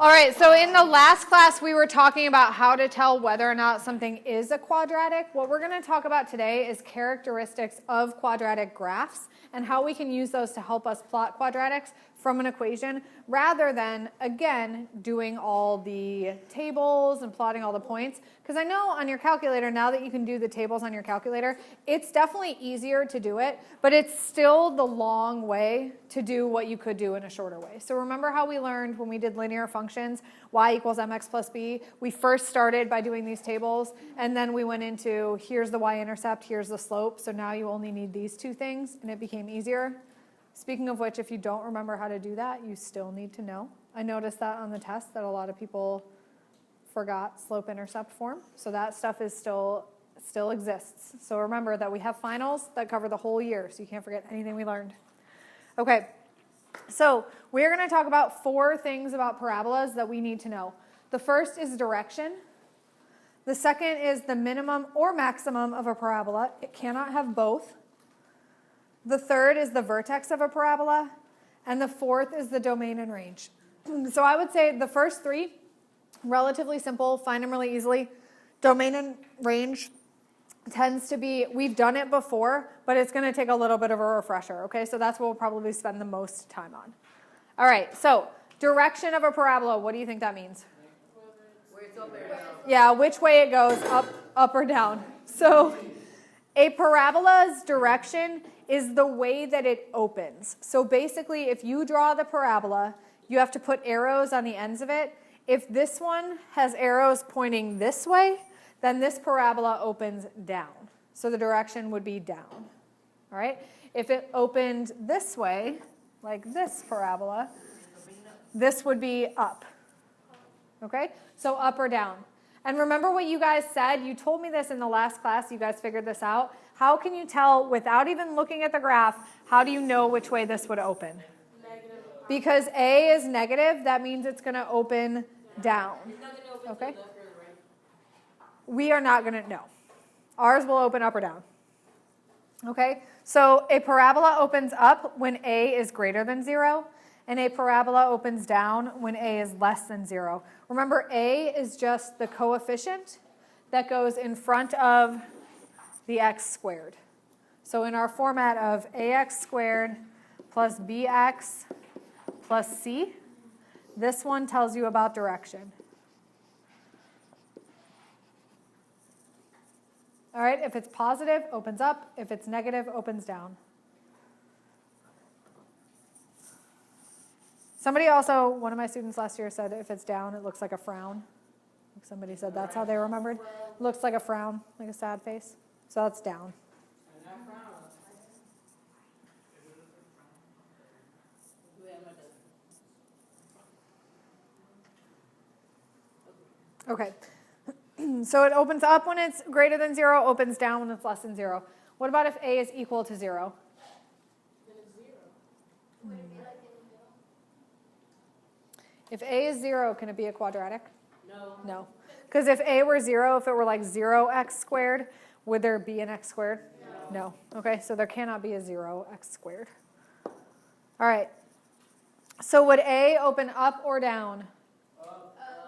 All right, so in the last class, we were talking about how to tell whether or not something is a quadratic. What we're going to talk about today is characteristics of quadratic graphs and how we can use those to help us plot quadratics from an equation rather than, again, doing all the tables and plotting all the points. Because I know on your calculator, now that you can do the tables on your calculator, it's definitely easier to do it, but it's still the long way to do what you could do in a shorter way. So remember how we learned when we did linear functions, y equals mx plus b? We first started by doing these tables, and then we went into here's the y-intercept, here's the slope, so now you only need these two things, and it became easier. Speaking of which, if you don't remember how to do that, you still need to know. I noticed that on the test that a lot of people forgot slope-intercept form, so that stuff is still exists. So remember that we have finals that cover the whole year, so you can't forget anything we learned. Okay, so we're going to talk about 4 things about parabolas that we need to know. The first is direction. The second is the minimum or maximum of a parabola. It cannot have both. The third is the vertex of a parabola. And the fourth is the domain and range. So I would say the first 3, relatively simple, find them really easily. Domain and range tends to be, we've done it before, but it's going to take a little bit of a refresher, okay? So that's what we'll probably spend the most time on. All right, so direction of a parabola, what do you think that means? Yeah, which way it goes, up or down. So a parabola's direction is the way that it opens. So basically, if you draw the parabola, you have to put arrows on the ends of it. If this one has arrows pointing this way, then this parabola opens down. So the direction would be down. All right? If it opened this way, like this parabola, this would be up. Okay? So up or down. And remember what you guys said? You told me this in the last class. You guys figured this out. How can you tell, without even looking at the graph, how do you know which way this would open? Negative. Because A is negative, that means it's going to open down. Okay? We are not going to know. Ours will open up or down. Okay? So a parabola opens up when A is greater than 0, and a parabola opens down when A is less than 0. Remember, A is just the coefficient that goes in front of the x squared. So in our format of ax squared plus bx plus c, this one tells you about direction. All right, if it's positive, opens up. If it's negative, opens down. Somebody also, one of my students last year said if it's down, it looks like a frown. Somebody said that's how they remembered. Looks like a frown, like a sad face. So that's down. Okay. So it opens up when it's greater than 0, opens down when it's less than 0. What about if A is equal to 0? Then it's 0. If A is 0, can it be a quadratic? No. No. Because if A were 0, if it were like 0x squared, would there be an x squared? No. Okay, so there cannot be a 0x squared. All right. So would A open up or down?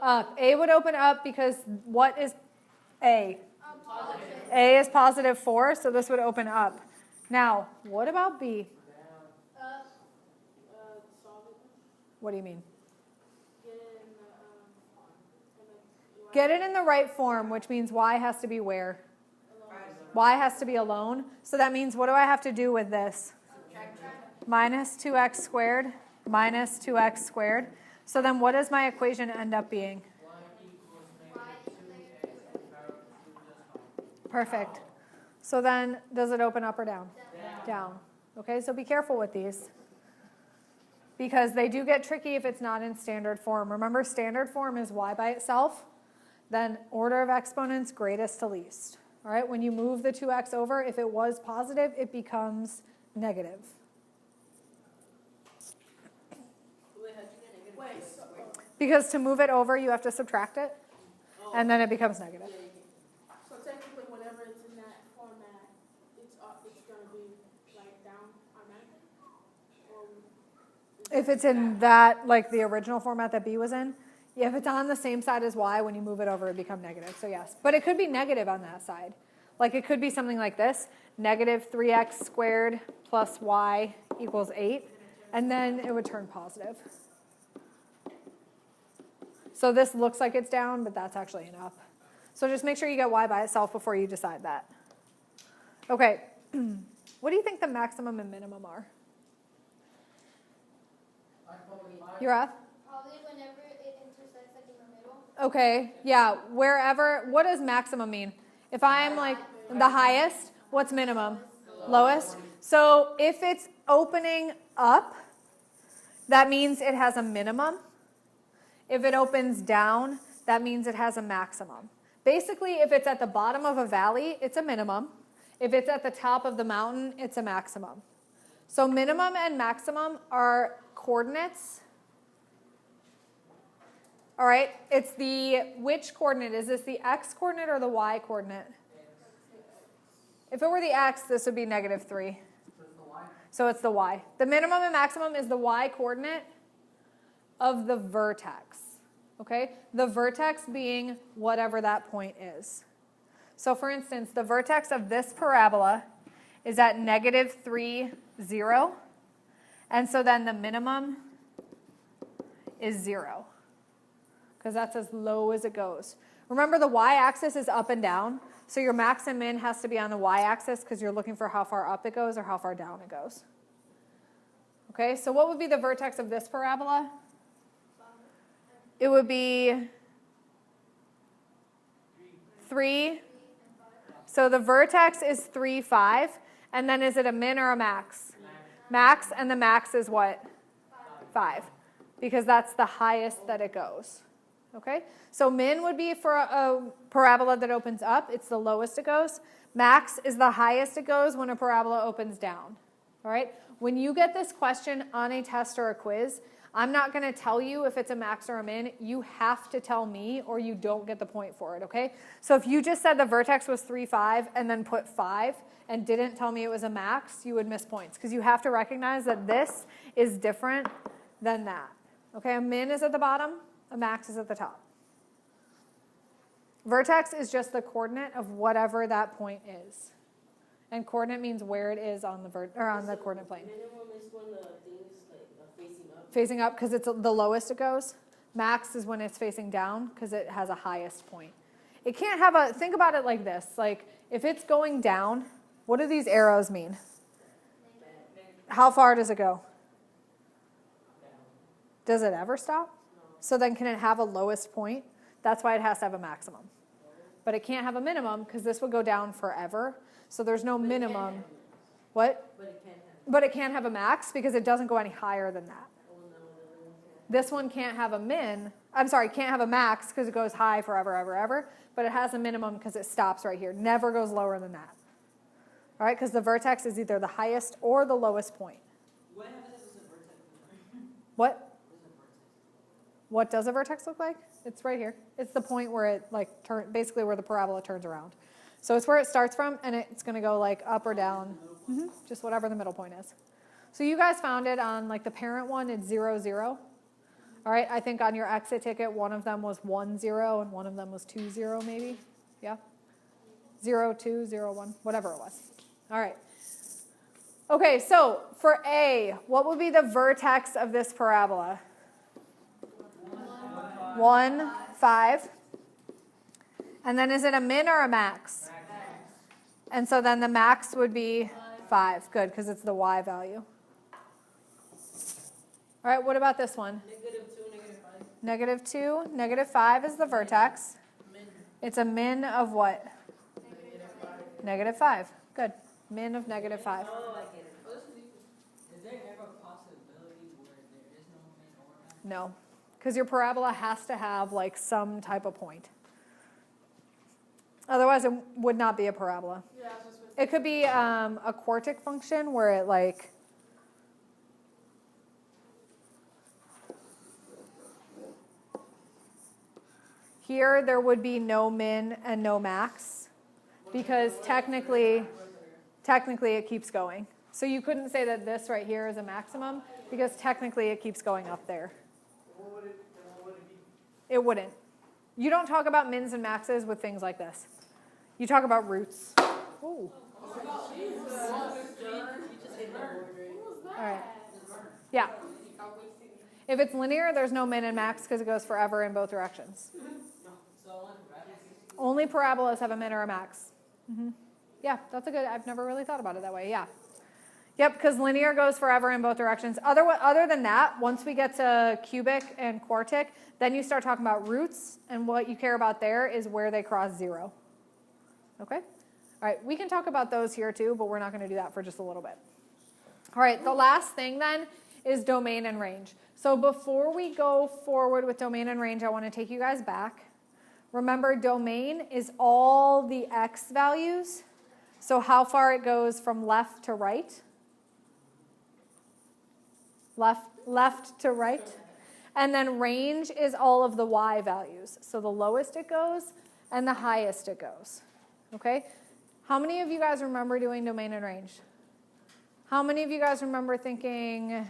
Up. A would open up because what is A? Positive. A is positive 4, so this would open up. Now, what about B? What do you mean? Get it in the right form, which means y has to be where? Y has to be alone. So that means what do I have to do with this? Minus 2x squared minus 2x squared. So then what does my equation end up being? Perfect. So then does it open up or down? Down. Okay, so be careful with these, because they do get tricky if it's not in standard form. Remember, standard form is y by itself, then order of exponents greatest to least. All right, when you move the 2x over, if it was positive, it becomes negative. Because to move it over, you have to subtract it, and then it becomes negative. So technically, whenever it's in that format, it's going to be like down automatically? If it's in that, like the original format that B was in, Yeah, if it's on the same side as y, when you move it over, it becomes negative. So yes, but it could be negative on that side. Like it could be something like this, negative 3x squared plus y equals 8, and then it would turn positive. So this looks like it's down, but that's actually an up. So just make sure you get y by itself before you decide that. Okay, what do you think the maximum and minimum are? You're up? Probably whenever it intersects like in the middle. Okay, yeah, wherever, what does maximum mean? If I'm like the highest, what's minimum? Lowest. So if it's opening up, that means it has a minimum. If it opens down, that means it has a maximum. Basically, if it's at the bottom of a valley, it's a minimum. If it's at the top of the mountain, it's a maximum. So minimum and maximum are coordinates. All right, it's the, which coordinate? Is this the x coordinate or the y coordinate? If it were the x, this would be negative 3. So it's the y. The minimum and maximum is the y coordinate of the vertex. Okay, the vertex being whatever that point is. So for instance, the vertex of this parabola is at negative 3, 0. And so then the minimum is 0. Because that's as low as it goes. Remember, the y-axis is up and down. So your max and min has to be on the y-axis because you're looking for how far up it goes or how far down it goes. Okay, so what would be the vertex of this parabola? It would be 3. So the vertex is 3, 5. And then is it a min or a max? Max, and the max is what? 5. Because that's the highest that it goes. Okay? So min would be for a parabola that opens up. It's the lowest it goes. Max is the highest it goes when a parabola opens down. All right? When you get this question on a test or a quiz, I'm not going to tell you if it's a max or a min. You have to tell me or you don't get the point for it, okay? So if you just said the vertex was 3, 5 and then put 5 and didn't tell me it was a max, you would miss points because you have to recognize that this is different than that. Okay, a min is at the bottom, a max is at the top. Vertex is just the coordinate of whatever that point is. And coordinate means where it is on the coordinate plane. Minimum is when the thing is like facing up. Facing up because it's the lowest it goes. Max is when it's facing down because it has a highest point. It can't have a, think about it like this. Like if it's going down, what do these arrows mean? How far does it go? Does it ever stop? So then can it have a lowest point? That's why it has to have a maximum. But it can't have a minimum because this would go down forever. So there's no minimum. What? But it can't have a max because it doesn't go any higher than that. This one can't have a min. I'm sorry, can't have a max because it goes high forever, ever, ever. But it has a minimum because it stops right here. Never goes lower than that. All right, because the vertex is either the highest or the lowest point. What happens if it's a vertex? What? What does a vertex look like? It's right here. It's the point where it basically where the parabola turns around. So it's where it starts from, and it's going to go like up or down, just whatever the middle point is. So you guys found it on like the parent one, it's 0, 0. All right, I think on your exit ticket, one of them was 1, 0, and one of them was 2, 0 maybe. Yeah? 0, 2, 0, 1, whatever it was. All right. Okay, so for A, what would be the vertex of this parabola? 1, 5. And then is it a min or a max? And so then the max would be 5. Good, because it's the y value. All right, what about this one? Negative 2, negative 5. Negative 5 is the vertex. It's a min of what? Negative 5. Good. Min of negative 5. Oh, I get it. Is there ever a possibility where there is no min or max? No, because your parabola has to have like some type of point. Otherwise, it would not be a parabola. Yeah, It could be a quartic function where it like here there would be no min and no max because technically it keeps going. So you couldn't say that this right here is a maximum because technically it keeps going up there. What would it be? It wouldn't. You don't talk about mins and maxes with things like this. You talk about roots. Ooh. All right. Yeah. If it's linear, there's no min and max because it goes forever in both directions. Only parabolas have a min or a max. Yeah, that's a good, I've never really thought about it that way, yeah. Yep, because linear goes forever in both directions. Other than that, once we get to cubic and quartic, then you start talking about roots, and what you care about there is where they cross 0. Okay? All right, we can talk about those here too, but we're not going to do that for just a little bit. All right, the last thing then is domain and range. So before we go forward with domain and range, I want to take you guys back. Remember, domain is all the x values, so how far it goes from left to right. Left to right. And then range is all of the y values. So the lowest it goes and the highest it goes. Okay? How many of you guys remember doing domain and range? How many of you guys remember thinking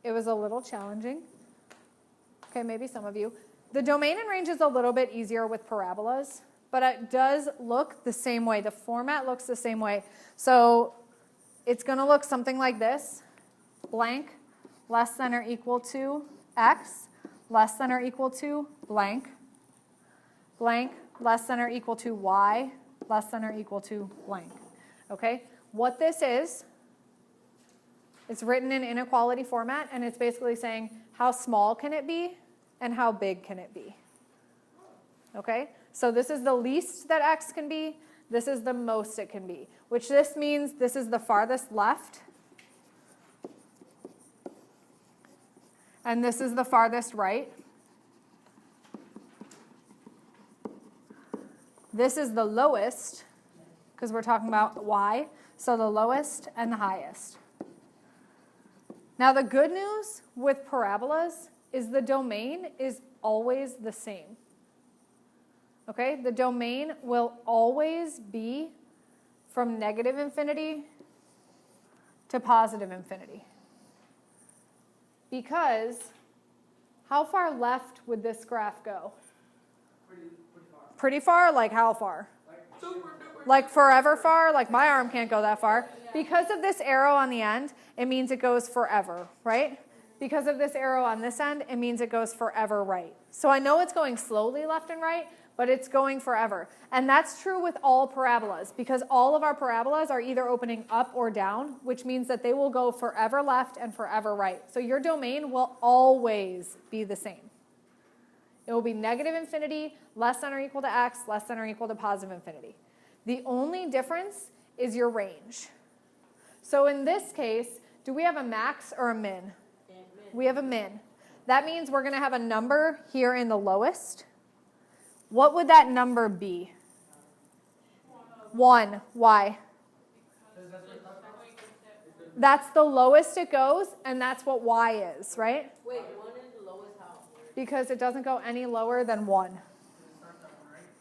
it was a little challenging? Okay, maybe some of you. The domain and range is a little bit easier with parabolas, but it does look the same way. The format looks the same way. So it's going to look something like this. Blank less than or equal to x less than or equal to blank. Blank less than or equal to y less than or equal to blank. Okay? What this is, it's written in inequality format, and it's basically saying how small can it be and how big can it be. Okay? So this is the least that x can be. This is the most it can be, which this means this is the farthest left. And this is the farthest right. This is the lowest, because we're talking about y. So the lowest and the highest. Now the good news with parabolas is the domain is always the same. Okay? The domain will always be from negative infinity to positive infinity. Because how far left would this graph go? Pretty far? Like how far? Like forever far? Like my arm can't go that far. Because of this arrow on the end, it means it goes forever, right? Because of this arrow on this end, it means it goes forever right. So I know it's going slowly left and right, but it's going forever. And that's true with all parabolas, because all of our parabolas are either opening up or down, which means that they will go forever left and forever right. So your domain will always be the same. It will be negative infinity, less than or equal to x, less than or equal to positive infinity. The only difference is your range. So in this case, do we have a max or a min? We have a min. That means we're going to have a number here in the lowest. What would that number be? 1. Why? That's the lowest it goes, and that's what y is, right? Wait, 1 is the lowest how? Because it doesn't go any lower than 1.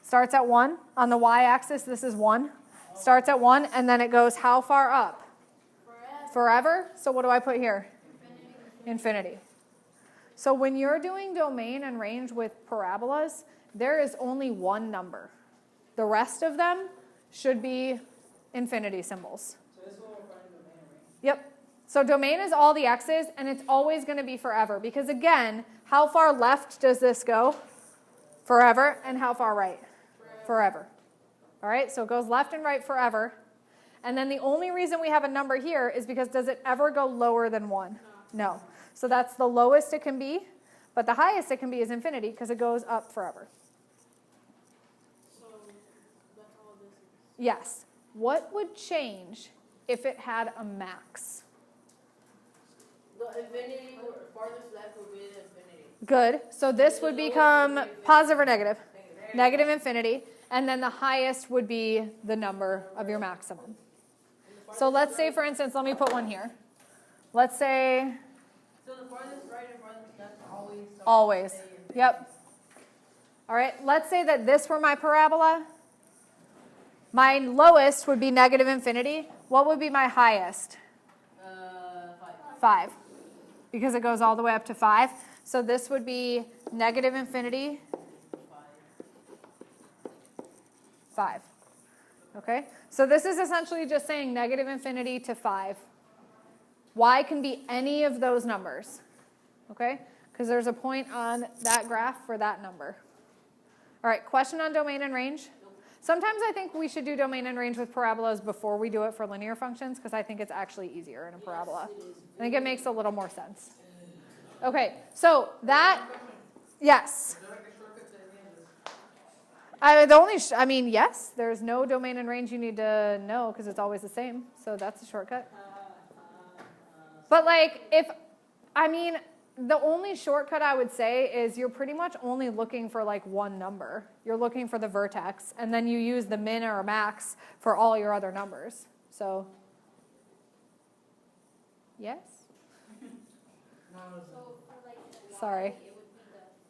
Starts at 1. On the y-axis, this is 1. Starts at 1, and then it goes how far up? Forever. So what do I put here? Infinity. So when you're doing domain and range with parabolas, there is only one number. The rest of them should be infinity symbols. So this is what we're finding domain and range. Yep. So domain is all the x's, and it's always going to be forever. Because again, how far left does this go? Forever. And how far right? Forever. All right, so it goes left and right forever. And then the only reason we have a number here is because does it ever go lower than 1? No. So that's the lowest it can be, but the highest it can be is infinity because it goes up forever. So that's all this is. Yes. What would change if it had a max? The infinity farthest left would be the infinity. Good. So this would become positive or negative? Negative infinity. And then the highest would be the number of your maximum. So let's say, for instance, let me put one here. Let's say... So the farthest right and farthest left always. Always. Yep. All right. Let's say that this were my parabola. My lowest would be negative infinity. What would be my highest? 5. Because it goes all the way up to 5. So this would be negative infinity 5. Okay? So this is essentially just saying negative infinity to 5. Y can be any of those numbers. Okay? Because there's a point on that graph for that number. All right, question on domain and range? Sometimes I think we should do domain and range with parabolas before we do it for linear functions because I think it's actually easier in a parabola. I think it makes a little more sense. Okay, so that, yes. Yes, there's no domain and range you need to know because it's always the same. So that's a shortcut. But the only shortcut I would say is you're pretty much only looking for like one number. You're looking for the vertex, and then you use the min or max for all your other numbers. So, yes? Sorry. It would be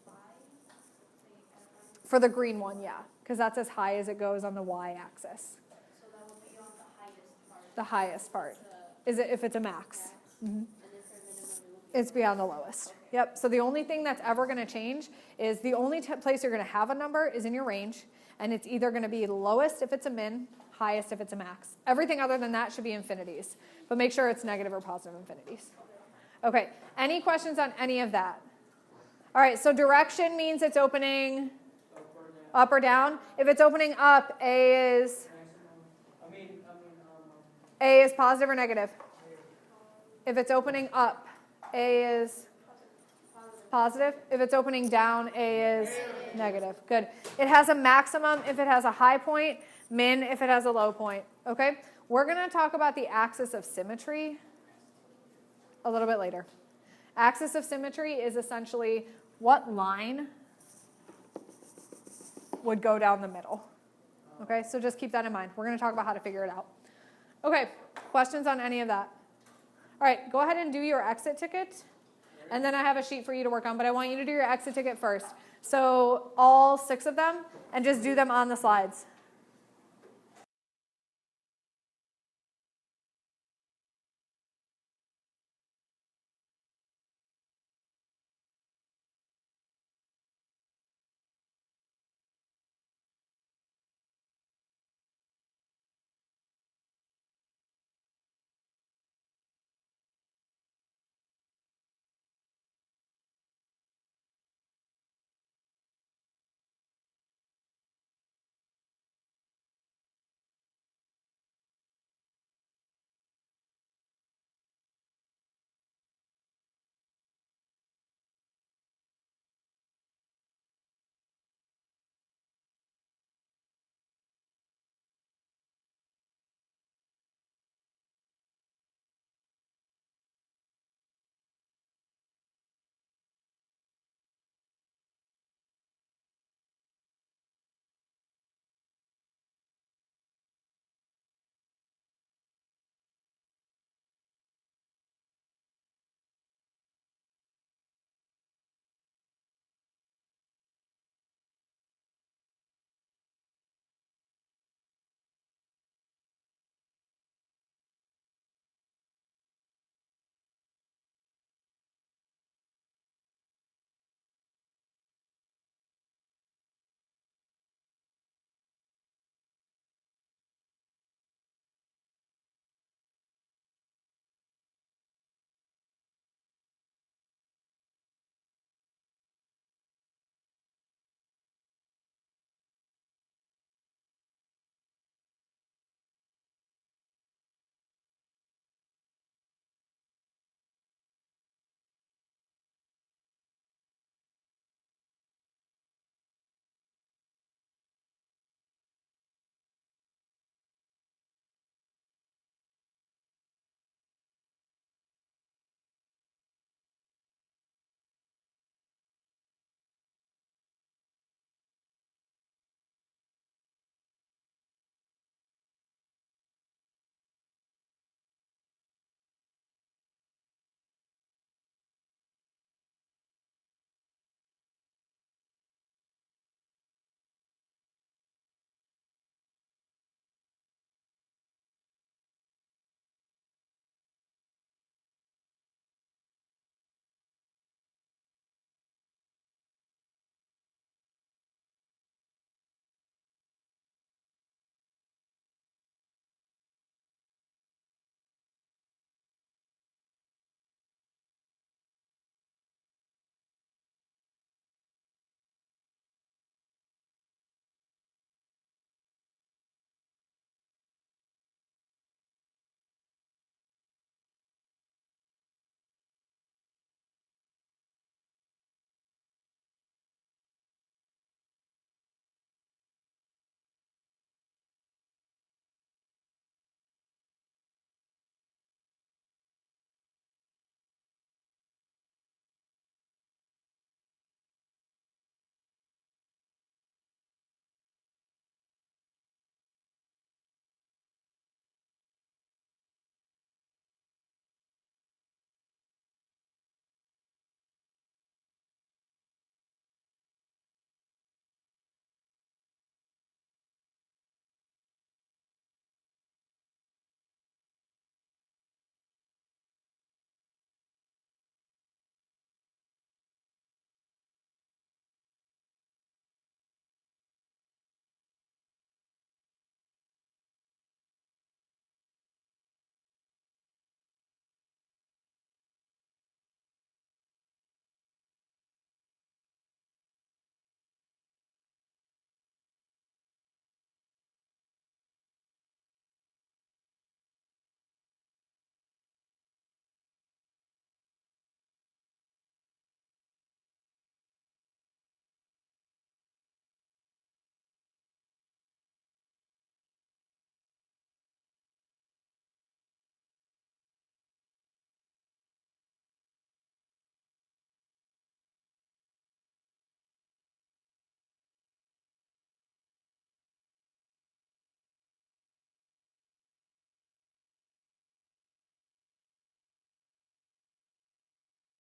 the 5. For the green one, yeah, because that's as high as it goes on the y-axis. So that would be on the highest part. The highest part. Is it if it's a max? Mm-hmm. It's beyond the lowest. Yep. So the only thing that's ever going to change is the only place you're going to have a number is in your range, and it's either going to be lowest if it's a min, highest if it's a max. Everything other than that should be infinities, but make sure it's negative or positive infinities. Okay. Any questions on any of that? All right. So direction means it's opening up or down. If it's opening up, A is positive or negative. If it's opening up, A is positive. If it's opening down, A is negative. Good. It has a maximum if it has a high point, min if it has a low point. Okay? We're going to talk about the axis of symmetry a little bit later. Axis of symmetry is essentially what line would go down the middle. Okay? So just keep that in mind. We're going to talk about how to figure it out. Okay. Questions on any of that? All right, go ahead and do your exit ticket, and then I have a sheet for you to work on, but I want you to do your exit ticket first. So all 6 of them, and just do them on the slides.